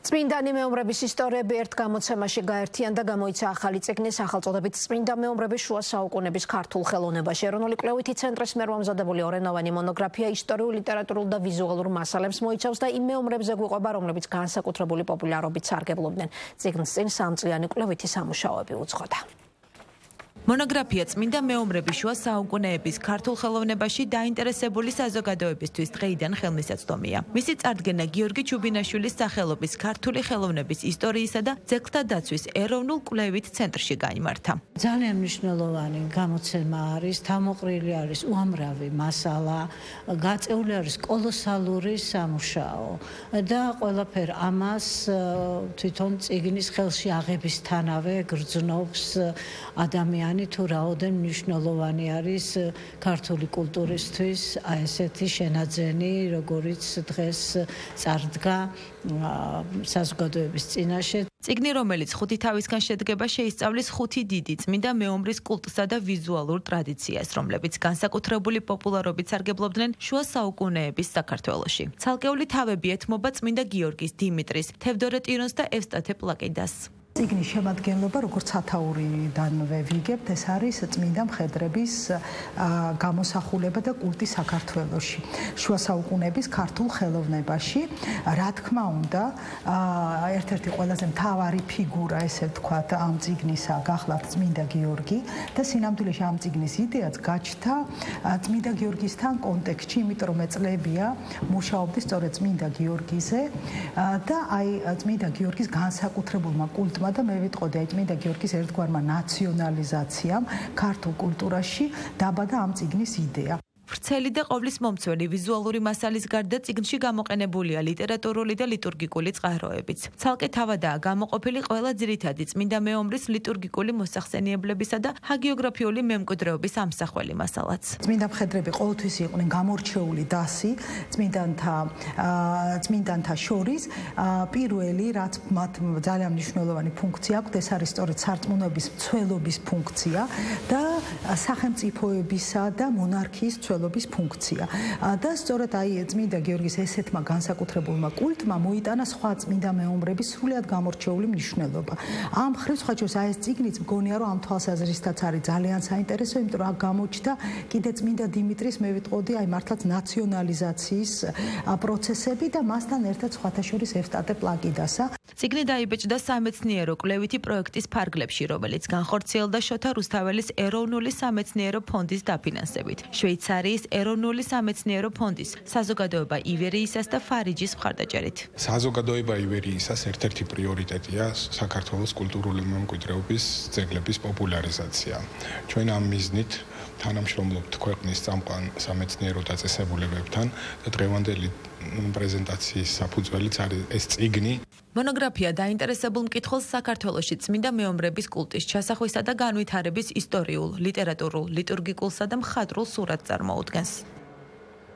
წმინდანი მეომრების ისტორიები ერთ გამოცემაში გაერთიანდა და გამოიცა ახალი წიგნი სახელწოდებით წმინდა მეომრების შუა საუკუნეების ქართულ ხელოვნებაში. ეროვნული კვლევითი ცენტრის მიერ მომზადებული ორენოვანი მონოგრაფია ისტორიულ, ლიტერატურულ და ვიზუალურ მასალებს მოიცავს და იმ მეომრებზე გვიყვება, რომლებიც განსაკუთრებული პოპულარობით სარგებლობდნენ. წიგნს წინ სამწლიანი კვლევითი სამუშაოები უძღვოდა. მონოგრაფია წმინდა მეომრების შუა საუკუნეების ქართულ ხელოვნებაში დაინტერესებული საზოგადოებისთვის დღეიდან ხელმისაწვდომია. მისი წარდგენა გიორგი ჩუბინაშვილის სახელობის ქართული ხელოვნების ისტორიისა და ძეგლთა დაცვის ეროვნულ კვლევით ცენტრში გაიმართა. ძალიან მნიშვნელოვანი გამოცემა არის, თავმოყრილი არის უამრავი მასალა, გაწეული არის კოლოსალური სამუშაო და ყველაფერ ამას თვითონ წიგნის ხელში აღებისთანავე გრძნობს ადამიანი თუ რაოდენ მნიშვნელოვანი არის ქართული კულტურისთვის აი ესეთი შენაძენი, როგორიც დღეს წარდგა საზოგადოების წინაშე. წიგნი, რომელიც 5 თავისგან შედგება, შეისწავლის 5 დიდი წმინდა მეომრის კულტსა და ვიზუალურ ტრადიციას, რომლებიც განსაკუთრებული პოპულარობით სარგებლობდნენ შუა საუკუნეების საქართველოში. ცალკეული თავები ეთმობა წმინდა გიორგის, დიმიტრის, თევდორე ტირონს და ევსტათე პლაკიდას. წიგნის შემადგენლობა, როგორც სათაურიდანვე ვიგებთ, ეს არის წმინდა მხედრების გამოსახულება და კულტი საქართველოში, შუა საუკუნეების ქართულ ხელოვნებაში. რა თქმა უნდა, ერთ-ერთი ყველაზე მთავარი ფიგურა, ესე ვთქვათ, ამ წიგნისა გახლავთ წმინდა გიორგი და სინამდვილეში ამ წიგნის იდეაც გაჩნდა წმინდა გიორგისთან კონტექსტში, იმიტომ რომ ეწლებია მუშაობდი სწორედ წმინდა გიორგიზე და აი წმინდა გიორგის განსაკუთრებულმა კულტმა და მე ვიტყოდი აი წმინდა გიორგის ერთგვარმა ნაციონალიზაციამ ქართულ კულტურაში დაბადა ამ წიგნის იდეა. ვრცელი და ყოვლის მომცველი ვიზუალური მასალის გარდა წიგნში გამოყენებულია ლიტერატურული და ლიტურგიკული წყაროებიც. ცალკე თავადაა გამოყოფილი ყველა ძირითადი წმინდა მეომრის ლიტურგიკული მოსახსენიებლებისა და ჰაგიოგრაფიული მემკვიდრეობის ამსახველი მასალაც. წმინდა მხედრები ყოველთვის იყვნენ გამორჩეული დასი წმინდანთა შორის. პირველი, რაც მათ ძალიან მნიშვნელოვანი ფუნქცია აქვს, ეს არის სწორედ სარწმუნოების მცველობის ფუნქცია და სახელმწიფოებისა და მონარქიის ფუნქცია. და სწორედ აი წმინდა გიორგის ესეთმა განსაკუთრებულმა კულტმა მოიტანა სხვა წმინდა მეომრების სრულიად გამორჩეული მნიშვნელობა. ამ მხრივ სხვა შორის აი ეს წიგნიც მგონია რომ ამ თვალსაზრისითაც არის ძალიან საინტერესო, იმიტომ რომ აქ გამოჩნდა კიდე წმინდა დიმიტრის მე ვიტყოდი აი მართლაც ნაციონალიზაციის პროცესები და მასთან ერთად სხვათა შორის ევსტათე პლაკიდასა. წიგნი დაიბეჭდა სამეცნიერო კვლევითი პროექტის ფარგლებში, რომელიც განხორციელდა შოთა რუსთაველის ეროვნული სამეცნიერო ფონდის დაფინანსებით. შვეიცარიის ეროვნული სამეცნიერო ფონდის, საზოგადოება ივერიისას და ფარიჯის მხარდაჭერით. საზოგადოება ივერიისას ერთ-ერთი პრიორიტეტია საქართველოს კულტურული მემკვიდრეობის ძეგლების პოპულარიზაცია. ჩვენ ამ მიზნით თანამშრომლობთ ქვეყნის წამყვან სამეცნიერო დაწესებულებებთან და დღევანდელი პრეზენტაციის საფუძველიც არის ეს წიგნი. მონოგრაფია დაინტერესებულ მკითხველს საქართველოში წმინდა მეომრების კულტის ჩასახვისა და განვითარების ისტორიულ, ლიტერატურულ, ლიტურგიკულსა და მხატვრულ სურათს წარმოუდგენს.